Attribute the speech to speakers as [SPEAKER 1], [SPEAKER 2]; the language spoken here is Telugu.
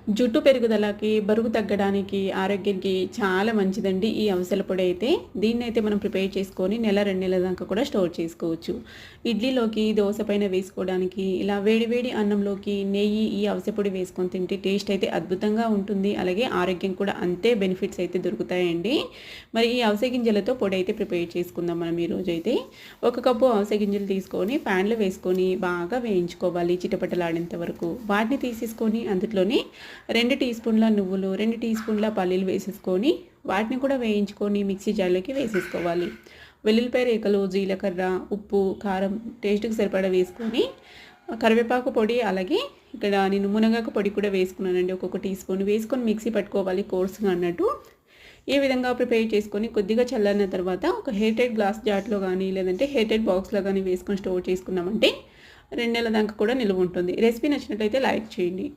[SPEAKER 1] జుట్టు పెరుగుదలకి, బరువు తగ్గడానికి, ఆరోగ్యానికి చాలా మంచిదండి ఈ అవిసెల పొడి అయితే. దీన్నైతే మనం ప్రిపేర్ చేసుకొని నెల, 2 నెలల దాకా కూడా స్టోర్ చేసుకోవచ్చు. ఇడ్లీలోకి, దోస పైన వేసుకోవడానికి, ఇలా వేడి వేడి అన్నంలోకి నెయ్యి, ఈ అవిసె పొడి వేసుకొని తింటే టేస్ట్ అయితే అద్భుతంగా ఉంటుంది. అలాగే ఆరోగ్యం కూడా అంతే బెనిఫిట్స్ అయితే దొరుకుతాయండి. మరి ఈ అవిసె గింజలతో పొడి అయితే ప్రిపేర్ చేసుకుందాం మనం ఈరోజైతే. 1 కప్పు అవిసె గింజలు తీసుకొని ప్యాన్లో వేసుకొని బాగా వేయించుకోవాలి చిటపటలాడేంత వరకు. వాటిని తీసేసుకొని అందులోని 2 టీ స్పూన్ల నువ్వులు, 2 టీ స్పూన్ల పల్లీలు వేసేసుకొని వాటిని కూడా వేయించుకొని మిక్సీ జార్లోకి వేసేసుకోవాలి. వెల్లుల్లిపాయ రేఖలు, జీలకర్ర, ఉప్పు, కారం టేస్ట్కి సరిపడా వేసుకొని కరివేపాకు పొడి, అలాగే ఇక్కడ నేను మునగాకు పొడి కూడా వేసుకున్నానండి. ఒక్కొక్క టీ స్పూన్ వేసుకొని మిక్సీ పట్టుకోవాలి కోర్సుగా అన్నట్టు. ఈ విధంగా ప్రిపేర్ చేసుకొని కొద్దిగా చల్లారిన తర్వాత ఒక ఎయిర్ టైట్ గ్లాస్ జార్లో కానీ లేదంటే ఎయిర్ టైట్ బాక్స్లో కానీ వేసుకొని స్టోర్ చేసుకున్నామంటే 2 నెలల దాకా కూడా నిల్వ ఉంటుంది. రెసిపీ నచ్చినట్లయితే లైక్ చేయండి.